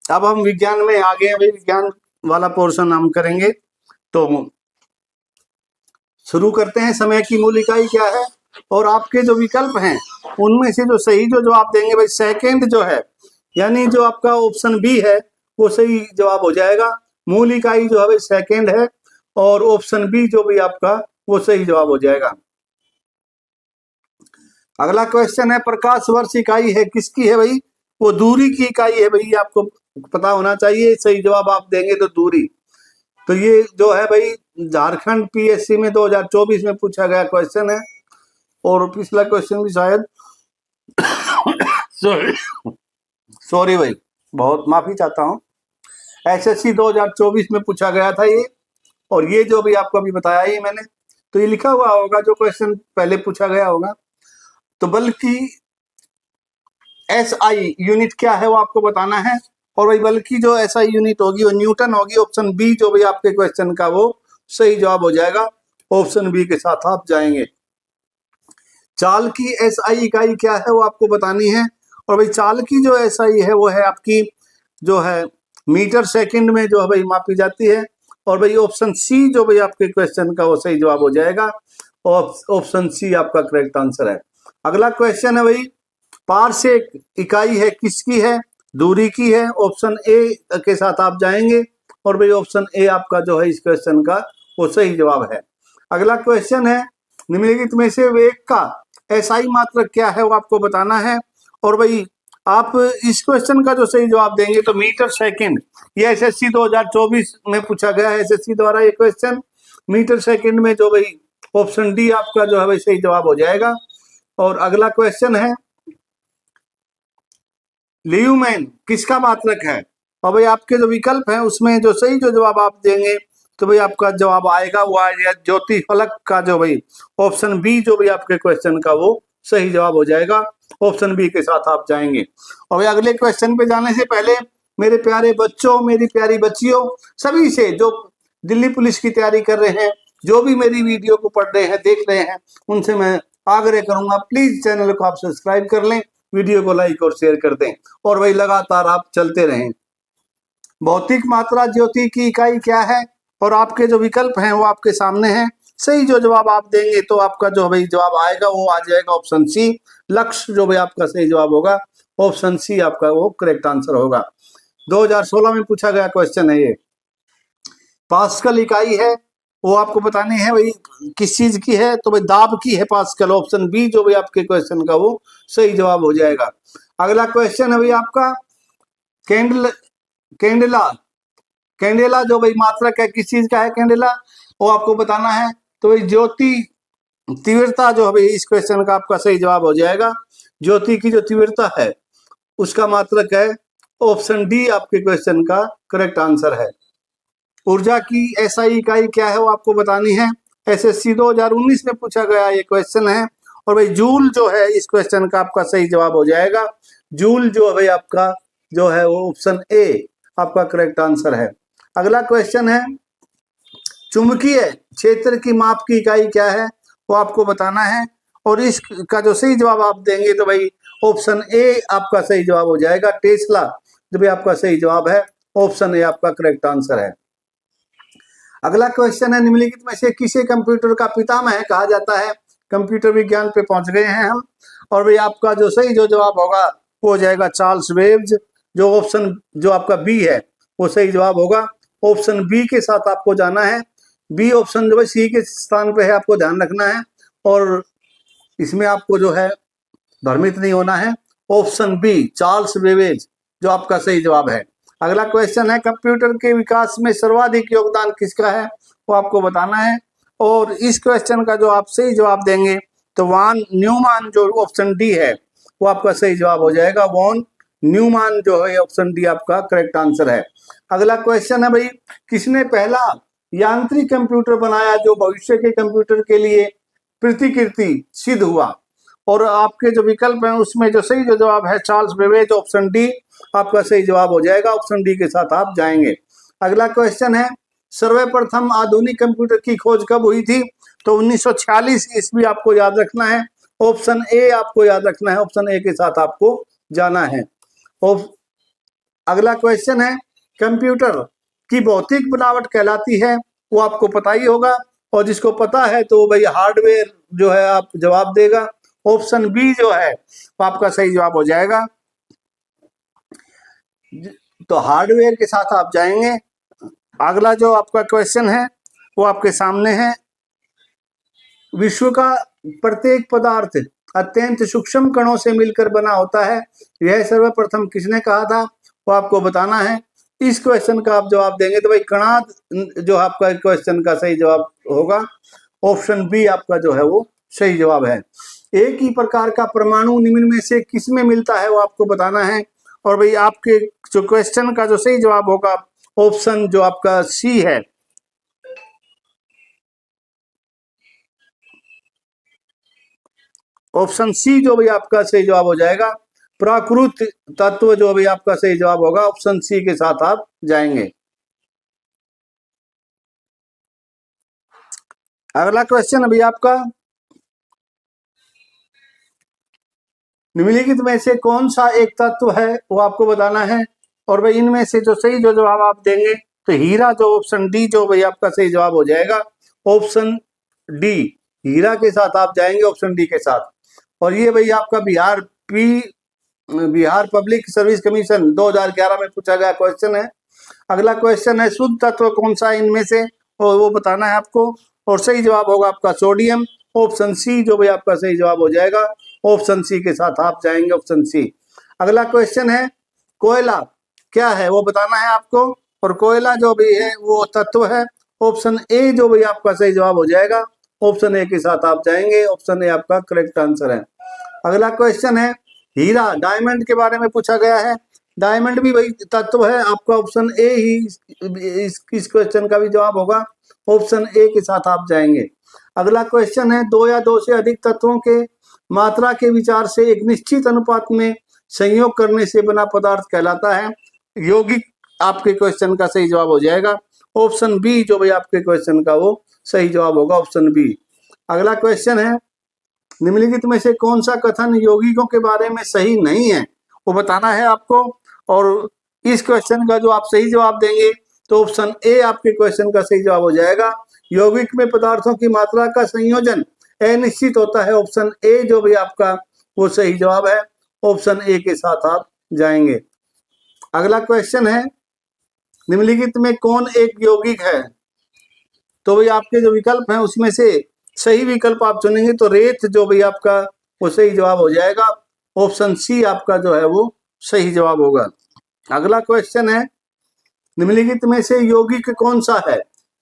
अब हम विज्ञान में आ गए हैं भाई, विज्ञान वाला पोर्शन हम करेंगे, तो शुरू करते हैं। समय की मूल इकाई क्या है? और आपके जो विकल्प हैं उनमें से जो सही जो जवाब देंगे भाई सेकंड जो है, यानी जो आपका ऑप्शन बी है वो सही जवाब हो जाएगा। मूल इकाई जो है भाई सेकंड है, और ऑप्शन बी जो भी आपका वो सही जवाब हो जाएगा। अगला क्वेश्चन है, प्रकाश वर्ष इकाई है किसकी है भाई? वो दूरी की इकाई है भाई, आपको पता होना चाहिए। सही जवाब आप देंगे तो दूरी। तो ये जो है भाई झारखंड पीएससी में 2024 में पूछा गया क्वेश्चन है, और पिछला क्वेश्चन भी शायद सॉरी भाई, बहुत माफी चाहता हूँ, एसएससी 2024 में पूछा गया था ये। और ये जो भी आपको अभी बताया ही मैंने, तो ये लिखा हुआ होगा जो क्वेश्चन पहले पूछा गया होगा। तो बल्कि एसआई यूनिट क्या है वो आपको बताना है, और भाई बल्कि जो एसआई यूनिट होगी वो न्यूटन होगी। ऑप्शन बी जो भी आपके क्वेश्चन का वो सही जवाब हो जाएगा, ऑप्शन बी के साथ आप जाएंगे। चाल की एसआई इकाई क्या है वो आपको बतानी है, और भाई चाल की जो एसआई है वो है आपकी जो है मीटर सेकंड में जो है भाई मापी जाती है। और भाई ऑप्शन सी जो भाई आपके क्वेश्चन का वो सही जवाब हो जाएगा, और ऑप्शन सी आपका करेक्ट आंसर है। अगला क्वेश्चन है भाई, पारसेक इकाई है किसकी है? दूरी की है, ऑप्शन ए के साथ आप जाएंगे, और भाई ऑप्शन ए आपका जो है इस क्वेश्चन का वो सही जवाब है। अगला क्वेश्चन है, निम्नलिखित में से वेग का एसआई मात्रक क्या है वो आपको बताना है, और भाई आप इस क्वेश्चन का जो सही जवाब देंगे तो मीटर सेकंड, ये एसएससी 2024 में पूछा गया है एसएससी द्वारा ये क्वेश्चन, मीटर सेकंड में जो भाई ऑप्शन डी आपका जो है भाई सही जवाब हो जाएगा। और अगला क्वेश्चन है, ल्यूमेन किसका मात्रक है? और भाई आपके जो विकल्प हैं उसमें जो सही जो जवाब आप देंगे तो भाई आपका जवाब आएगा वो आएगा ज्योति फलक का जो भाई ऑप्शन बी जो भी आपके क्वेश्चन का वो सही जवाब हो जाएगा, ऑप्शन बी के साथ आप जाएंगे। और भाई अगले क्वेश्चन पे जाने से पहले मेरे प्यारे बच्चों, मेरी प्यारी बच्चियों, सभी से जो दिल्ली पुलिस की तैयारी कर रहे हैं, जो भी मेरी वीडियो को पढ़ रहे हैं, देख रहे हैं, उनसे मैं आग्रह करूंगा प्लीज चैनल को आप सब्सक्राइब कर लें, वीडियो को लाइक और शेयर कर दें, और भाई लगातार आप चलते रहें। भौतिक मात्रा ज्योति की इकाई क्या है? और आपके जो विकल्प हैं वो आपके सामने हैं। सही जो जवाब आप देंगे तो आपका जो भाई जवाब आएगा वो आ जाएगा ऑप्शन सी, लक्ष्य जो भाई आपका सही जवाब होगा, ऑप्शन सी आपका वो करेक्ट आंसर होगा। 2016 में पूछा गया क्वेश्चन है ये। पास्कल इकाई है वो आपको बतानी है भाई किस चीज की है, तो भाई दाब की है पास्कल। ऑप्शन बी जो भाई आपके क्वेश्चन का वो सही जवाब हो जाएगा। अगला क्वेश्चन है भाई आपका कैंडल कैंडेला कैंडेला जो भाई मात्रक है किस चीज का है कैंडेला, वो आपको बताना है। तो भाई ज्योति तीव्रता जो है भाई इस क्वेश्चन का आपका सही जवाब हो जाएगा। ज्योति की जो तीव्रता है उसका मात्रक है ऑप्शन डी आपके क्वेश्चन का करेक्ट आंसर है। ऊर्जा की एसआई इकाई क्या है वो आपको बतानी है। एसएससी 2019 में पूछा गया ये क्वेश्चन है। और भाई जूल जो है इस क्वेश्चन का आपका सही जवाब हो जाएगा। जूल जो है भाई आपका जो है वो ऑप्शन ए आपका करेक्ट आंसर है। अगला क्वेश्चन है चुंबकीय क्षेत्र की माप की इकाई क्या है वो आपको बताना है। और इसका जो सही जवाब आप देंगे तो भाई ऑप्शन ए आपका सही जवाब हो जाएगा। टेस्ला जो भी आपका सही जवाब है, ऑप्शन ए आपका करेक्ट आंसर है। अगला क्वेश्चन है निम्नलिखित में से किसे कंप्यूटर का पितामह कहा जाता है। कंप्यूटर विज्ञान पे पहुंच गए हैं हम। और भाई आपका जो सही जो जवाब होगा वो हो जाएगा चार्ल्स बेबेज। जो ऑप्शन जो आपका बी है वो सही जवाब होगा। ऑप्शन बी के साथ आपको जाना है। बी ऑप्शन जो है सी के स्थान पे है, आपको ध्यान रखना है। और इसमें आपको जो है भ्रमित नहीं होना है। ऑप्शन बी चार्ल्स बेबेज जो आपका सही जवाब है। अगला क्वेश्चन है कंप्यूटर के विकास में सर्वाधिक योगदान किसका है वो आपको बताना है। और इस क्वेश्चन का जो आप सही जवाब देंगे तो वॉन न्यूमैन जो ऑप्शन डी है वो आपका सही जवाब हो जाएगा। वॉन न्यूमैन जो है ऑप्शन डी आपका करेक्ट आंसर है। अगला क्वेश्चन है भाई किसने पहला यांत्रिक कंप्यूटर बनाया जो भविष्य के कंप्यूटर के लिए प्रतिकृति सिद्ध हुआ। और आपके जो विकल्प हैं उसमें जो सही जो जवाब है चार्ल्स बेबेज, ऑप्शन डी आपका सही जवाब हो जाएगा। ऑप्शन डी के साथ आप जाएंगे। अगला क्वेश्चन है सर्वप्रथम आधुनिक कंप्यूटर की खोज कब हुई थी। तो 1946 ईस्वी आपको याद रखना है। ऑप्शन ए आपको याद रखना है। ऑप्शन ए के साथ आपको जाना है। अगला क्वेश्चन है कंप्यूटर की भौतिक बनावट कहलाती है वो आपको पता ही होगा। और जिसको पता है तो भाई हार्डवेयर जो है आप जवाब देगा। ऑप्शन बी जो है वो आपका सही जवाब हो जाएगा। तो हार्डवेयर के साथ आप जाएंगे। अगला जो आपका क्वेश्चन है वो आपके सामने है। विश्व का प्रत्येक पदार्थ अत्यंत सूक्ष्म कणों से मिलकर बना होता है, यह सर्वप्रथम किसने कहा था वो आपको बताना है। इस क्वेश्चन का आप जवाब देंगे तो भाई कणाद जो आपका क्वेश्चन का सही जवाब होगा। ऑप्शन बी आपका जो है वो सही जवाब है। एक ही प्रकार का परमाणु निम्न में से किसमें मिलता है वो आपको बताना है। और भाई आपके जो क्वेश्चन का जो सही जवाब होगा ऑप्शन जो आपका सी है। ऑप्शन सी जो भी आपका सही जवाब हो जाएगा। प्राकृत तत्व जो भी आपका सही जवाब होगा। ऑप्शन सी के साथ आप जाएंगे। अगला क्वेश्चन अभी आपका निम्नलिखित में से कौन सा एक तत्व है वो आपको बताना है। और भाई इनमें से जो सही जो जवाब आप देंगे तो हीरा जो ऑप्शन डी जो भाई आपका सही जवाब हो जाएगा। ऑप्शन डी हीरा के साथ आप जाएंगे ऑप्शन डी के साथ। और ये भाई आपका बिहार पब्लिक सर्विस कमीशन 2011 में पूछा गया क्वेश्चन है। अगला क्वेश्चन है शुद्ध तत्व कौन सा इनमें से और वो बताना है आपको। और सही जवाब होगा आपका सोडियम। ऑप्शन सी जो भाई आपका सही जवाब हो जाएगा। ऑप्शन सी के साथ आप जाएंगे ऑप्शन सी। अगला क्वेश्चन है कोयला क्या है वो बताना है आपको। और कोयला जो भी है वो तत्व है। ऑप्शन ए जो भी आपका सही जवाब हो जाएगा। ऑप्शन ए के साथ आप जाएंगे। ऑप्शन ए आपका करेक्ट आंसर है। अगला क्वेश्चन है हीरा डायमंड के बारे में पूछा गया है। डायमंड भी वही तत्व है आपका। ऑप्शन ए ही इस क्वेश्चन का भी जवाब होगा। ऑप्शन ए के साथ आप जाएंगे। अगला क्वेश्चन है दो या दो से अधिक तत्वों के मात्रा के विचार से एक निश्चित अनुपात में संयोग करने से बना पदार्थ कहलाता है। यौगिक आपके क्वेश्चन का सही जवाब हो जाएगा। ऑप्शन बी जो भाई आपके क्वेश्चन का वो सही जवाब होगा। Option B. अगला क्वेश्चन है निम्नलिखित में से कौन सा कथन यौगिकों के बारे में सही नहीं है वो बताना है आपको। और इस क्वेश्चन का जो आप सही जवाब देंगे तो ऑप्शन ए आपके क्वेश्चन का सही जवाब हो जाएगा। यौगिक में पदार्थों की मात्रा का संयोजन अनिश्चित होता है। ऑप्शन ए जो भी आपका वो सही जवाब है। ऑप्शन ए के साथ आप जाएंगे। अगला क्वेश्चन है निम्नलिखित में कौन एक यौगिक है तो भाई आपके जो विकल्प हैं उसमें से सही विकल्प आप चुनेंगे तो रेत जो भाई आपका वो सही जवाब हो जाएगा। ऑप्शन सी आपका जो है वो सही जवाब होगा। अगला क्वेश्चन है, निम्नलिखित में से यौगिक कौन सा है?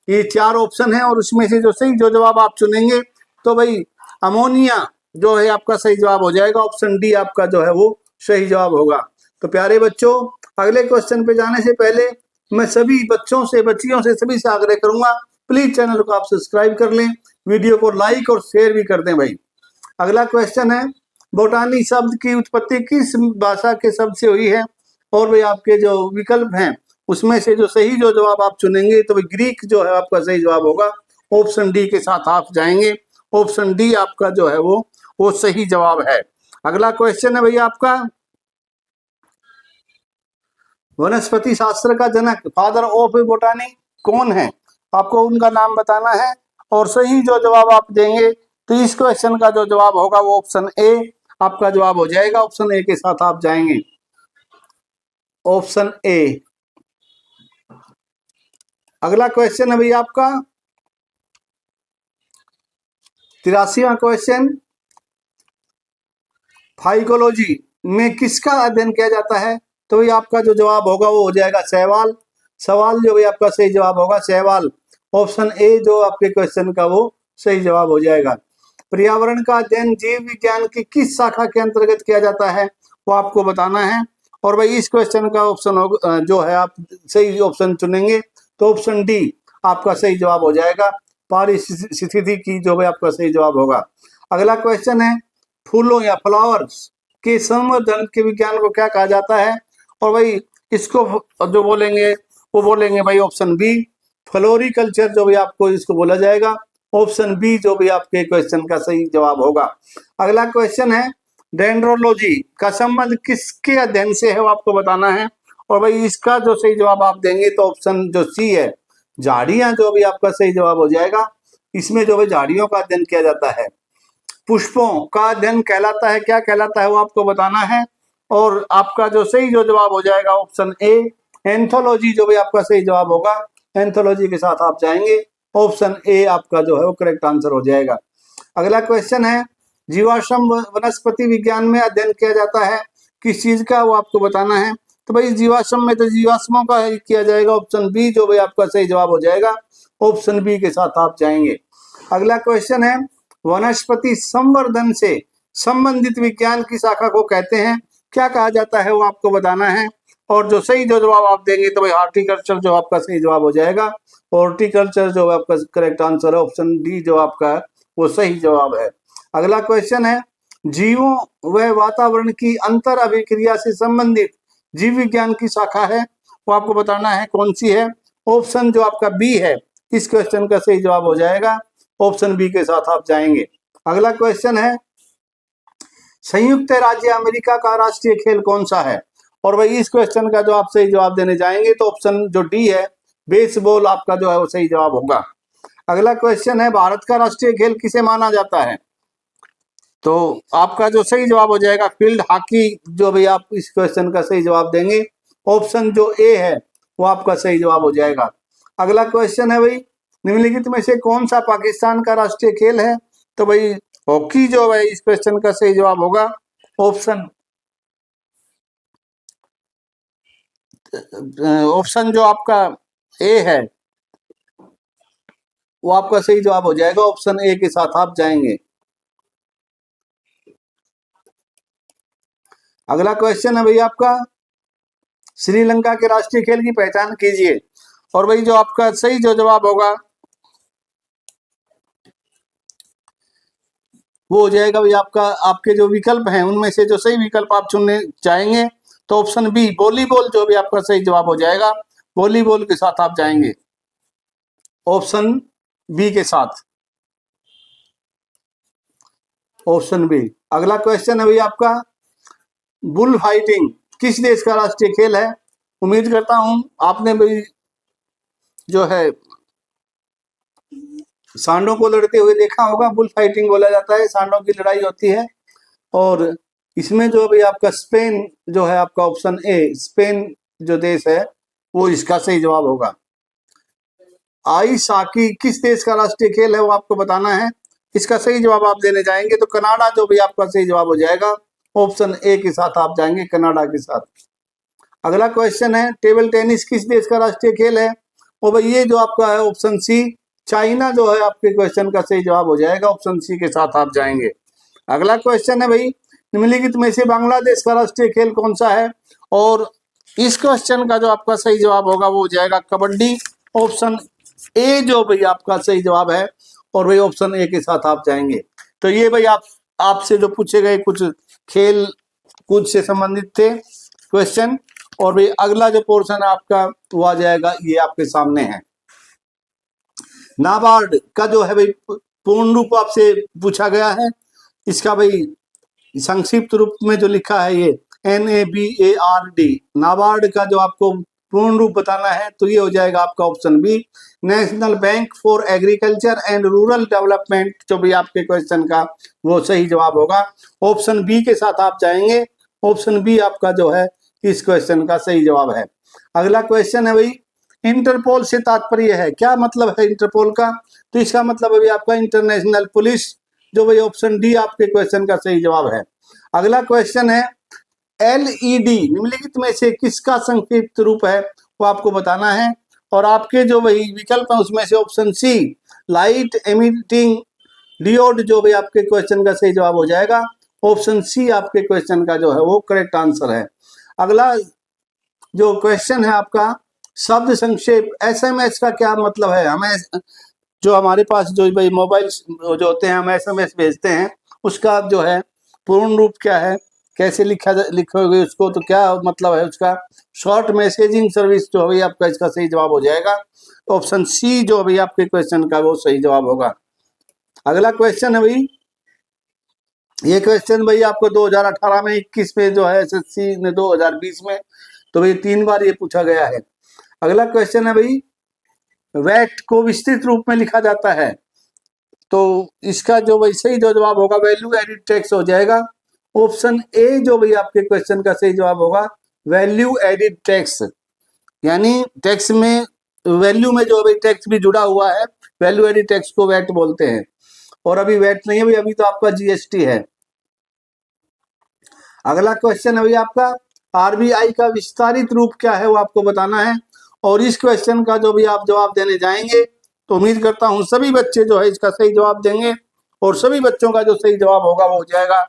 ये 4 ऑप्शन है और उसमें से जो सही जो जवाब आप चुनेंगे तो भाई अमोनिया जो है आपका सही जवाब हो जाएगा। ऑप्शन डी आपका जो है वो सही जवाब होगा। तो प्यारे बच्चों, अगले क्वेश्चन पे जाने से पहले मैं सभी बच्चों से बच्चियों से सभी से आग्रह करूंगा, प्लीज चैनल को आप सब्सक्राइब कर लें, वीडियो को लाइक और शेयर भी कर दें भाई। अगला क्वेश्चन है, बोटानी शब्द की उत्पत्ति किस भाषा के शब्द से हुई है? और भाई आपके जो विकल्प हैं उसमें से जो सही जो जवाब आप चुनेंगे तो भाई ग्रीक जो है आपका सही जवाब होगा। ऑप्शन डी के साथ आप जाएंगे। ऑप्शन डी आपका जो है वो सही जवाब है। अगला क्वेश्चन है भैया आपका, वनस्पति शास्त्र का जनक, फादर ऑफ बोटानी कौन है? आपको उनका नाम बताना है और सही जो जवाब आप देंगे तो इस क्वेश्चन का जो जवाब होगा वो ऑप्शन ए आपका जवाब हो जाएगा। ऑप्शन ए के साथ आप जाएंगे। Option A. अगला क्वेश्चन है भैया आपका 83वां क्वेश्चन, फाइकोलॉजी में किसका अध्ययन किया जाता है? तो भाई आपका जो जवाब होगा वो हो जाएगा शैवाल। सवाल जो भाई आपका सही जवाब होगा शैवाल। ऑप्शन ए जो आपके क्वेश्चन का वो सही जवाब हो जाएगा। पर्यावरण का अध्ययन जीव विज्ञान की किस शाखा के अंतर्गत किया जाता है वो आपको बताना है। और भाई इस क्वेश्चन का ऑप्शन जो है आप सही ऑप्शन चुनेंगे तो ऑप्शन डी आपका सही जवाब हो जाएगा। पारिस्थितिकी की जो भाई आपका सही जवाब होगा। अगला क्वेश्चन है, फूलों या फ्लावर्स के संवर्धन के विज्ञान को क्या कहा जाता है? और भाई इसको जो बोलेंगे वो बोलेंगे भाई ऑप्शन बी, फ्लोरिकल्चर जो भी आपको इसको बोला जाएगा। ऑप्शन बी जो भी आपके क्वेश्चन का सही जवाब होगा। अगला क्वेश्चन है, डेंड्रोलॉजी का संबंध किसके अध्ययन से है वो आपको बताना है। और भाई इसका जो सही जवाब आप देंगे तो ऑप्शन जो सी है, झाड़ियां जो भी आपका सही जवाब हो जाएगा। इसमें जो भी झाड़ियों का अध्ययन किया जाता है। पुष्पों का अध्ययन कहलाता है, क्या कहलाता है वो आपको बताना है। और आपका जो सही जो जवाब हो जाएगा ऑप्शन ए, एंथोलॉजी जो भी आपका सही जवाब होगा। एंथोलॉजी के साथ आप जाएंगे। ऑप्शन ए आपका जो है वो करेक्ट आंसर हो जाएगा। अगला क्वेश्चन है, जीवाश्म वनस्पति विज्ञान में अध्ययन किया जाता है किस चीज का वो आपको बताना है। तो भाई जीवाश्म में तो जीवाश्मों का किया जाएगा। ऑप्शन बी जो भाई आपका सही जवाब हो जाएगा। ऑप्शन बी के साथ आप जाएंगे। अगला क्वेश्चन है, वनस्पति संवर्धन से संबंधित विज्ञान की शाखा को कहते हैं, क्या कहा जाता है वो आपको बताना है। और जो सही जो जवाब आप देंगे तो भाई हॉर्टिकल्चर जो आपका सही जवाब हो जाएगा। हॉर्टिकल्चर जो आपका करेक्ट आंसर है। ऑप्शन डी जो आपका वो सही जवाब है। अगला क्वेश्चन है, जीवों व वातावरण की अंतर अभिक्रिया से संबंधित जीव विज्ञान की शाखा है वो आपको बताना है कौन सी है। ऑप्शन जो आपका बी है इस क्वेश्चन का सही जवाब हो जाएगा। ऑप्शन बी के साथ आप जाएंगे। अगला क्वेश्चन है, संयुक्त राज्य अमेरिका का राष्ट्रीय खेल कौन सा है? और भाई इस क्वेश्चन का जो आप सही जवाब देने जाएंगे तो ऑप्शन जो डी है, बेसबॉल आपका जो है वो सही जवाब होगा। अगला क्वेश्चन है, भारत का राष्ट्रीय खेल किसे माना जाता है? तो आपका जो सही जवाब हो जाएगा फील्ड हॉकी जो भी आप इस क्वेश्चन का सही जवाब देंगे। ऑप्शन जो ए है वो आपका सही जवाब हो जाएगा। अगला क्वेश्चन है भाई, निम्नलिखित में से कौन सा पाकिस्तान का राष्ट्रीय खेल है? तो भाई हॉकी जो है इस क्वेश्चन का सही जवाब होगा। ऑप्शन जो आपका ए है वो आपका सही जवाब हो जाएगा। ऑप्शन ए के साथ आप जाएंगे। अगला क्वेश्चन है भाई आपका, श्रीलंका के राष्ट्रीय खेल की पहचान कीजिए। और भाई जो आपका सही जो जवाब होगा वो हो जाएगा भाई आपका, आपके जो विकल्प हैं उनमें से जो सही विकल्प आप चुनने चाहेंगे तो ऑप्शन बी, वॉलीबॉल जो भी आपका सही जवाब हो जाएगा। वॉलीबॉल के साथ आप जाएंगे। ऑप्शन बी के साथ। Option B. अगला क्वेश्चन है भाई आपका, बुल फाइटिंग किस देश का राष्ट्रीय खेल है? उम्मीद करता हूं आपने भाई जो है सांडों को लड़ते हुए देखा होगा। बुल फाइटिंग बोला जाता है, सांडों की लड़ाई होती है। और इसमें जो भी आपका स्पेन जो है आपका ऑप्शन ए, स्पेन जो देश है वो इसका सही जवाब होगा। आइस हॉकी किस देश का राष्ट्रीय खेल है वो आपको बताना है। इसका सही जवाब आप देने जाएंगे तो कनाडा जो भी आपका सही जवाब हो जाएगा। ऑप्शन ए के साथ आप जाएंगे, कनाडा के साथ। अगला क्वेश्चन है टेबल टेनिस किस देश का राष्ट्रीय खेल है। और भाई ये जो आपका है ऑप्शन सी, चाइना जो है आपके क्वेश्चन का सही जवाब हो जाएगा। ऑप्शन सी के साथ आप जाएंगे। अगला क्वेश्चन है भाई निम्नलिखित में से बांग्लादेश का राष्ट्रीय खेल कौन सा है। और इस क्वेश्चन का जो आपका सही जवाब होगा वो हो जाएगा कबड्डी। ऑप्शन ए जो भाई आपका सही जवाब है। और भाई ऑप्शन ए के साथ आप जाएंगे। तो ये भाई आपसे जो पूछे गए कुछ खेल कूद से संबंधित थे क्वेश्चन। और भाई अगला जो पोर्शन है आपका वो आ जाएगा, ये आपके सामने है। नाबार्ड का जो है भाई पूर्ण रूप आपसे पूछा गया है। इसका भाई संक्षिप्त रूप में जो लिखा है ये NABARD, नाबार्ड का जो आपको पूर्ण रूप बताना है तो ये हो जाएगा आपका option B, national bank for agriculture and rural development. जो भी आपके क्वेश्चन का वो सही जवाब होगा। ऑप्शन बी के साथ आप जाएंगे। ऑप्शन बी आपका जो है इस क्वेश्चन का सही जवाब है। अगला क्वेश्चन है भाई इंटरपोल से तात्पर्य है, क्या मतलब है इंटरपोल का। तो इसका मतलब अभी आपका इंटरनेशनल पुलिस। जो भाई ऑप्शन डी आपके क्वेश्चन का सही जवाब है। अगला क्वेश्चन है LED निम्नलिखित में से किसका संक्षिप्त रूप है वो आपको बताना है। और आपके जो वही विकल्प है उसमें से option C light emitting diode जो भी आपके क्वेश्चन का सही जवाब हो जाएगा। ऑप्शन सी आपके क्वेश्चन का जो है वो करेक्ट आंसर है। अगला जो क्वेश्चन है आपका शब्द संक्षेप SMS का क्या मतलब है। हमें जो हमारे पास जो भाई मोबाइल जो होते हैं हम SMS भेजते हैं उसका जो है पूर्ण रूप क्या है, कैसे लिखोगे उसको, तो क्या मतलब है उसका। शॉर्ट मैसेजिंग सर्विस जो अभी आपका इसका सही जवाब हो जाएगा। ऑप्शन सी जो अभी आपके क्वेश्चन का वो सही जवाब होगा। अगला क्वेश्चन है भाई ये क्वेश्चन भाई आपको 2018 में 21 में जो है SSC ने 2020 में तो भाई 3 बार ये पूछा गया है। अगला क्वेश्चन है भाई वैट को विस्तृत रूप में लिखा जाता है तो इसका जो भाई सही जो जवाब होगा वैल्यू एडिड टैक्स हो जाएगा। ऑप्शन ए जो भाई आपके क्वेश्चन का सही जवाब होगा वैल्यू एडिड टैक्स, यानी टैक्स में वैल्यू में जो भाई टैक्स भी जुड़ा हुआ है वैल्यू एडिड टैक्स को वैट बोलते हैं। और अभी वैट नहीं है भाई, अभी तो आपका GST है। अगला क्वेश्चन है भाई आपका RBI का विस्तारित रूप क्या है वो आपको बताना है। और इस क्वेश्चन का जो भी आप जवाब देने जाएंगे तो उम्मीद करता हूं सभी बच्चे जो है इसका सही जवाब देंगे। और सभी बच्चों का जो सही जवाब होगा वो हो जाएगा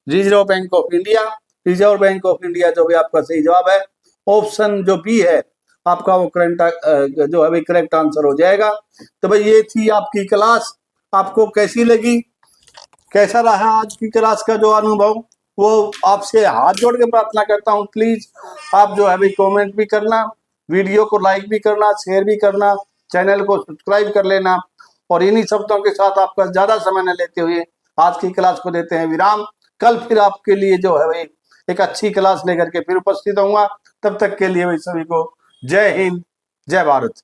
reserve bank of India. Reserve bank of India जो भी आपका सही जवाब है। ऑप्शन जो बी है आपका वो करंट जो है करेक्ट आंसर हो जाएगा। तो भाई ये थी आपकी क्लास। आपको कैसी लगी, कैसा रहा आज की क्लास का जो अनुभव, वो आपसे हाथ जोड़ के प्रार्थना करता हूँ प्लीज आप जो है भाई कमेंट भी करना, वीडियो को लाइक भी करना, शेयर भी करना, चैनल को सब्सक्राइब कर लेना। और इन्हीं शब्दों के साथ आपका ज्यादा समय न लेते हुए आज की क्लास को देते हैं विराम। कल फिर आपके लिए जो है भाई एक अच्छी क्लास लेकर के फिर उपस्थित होऊंगा। तब तक के लिए भाई सभी को जय हिंद, जय भारत।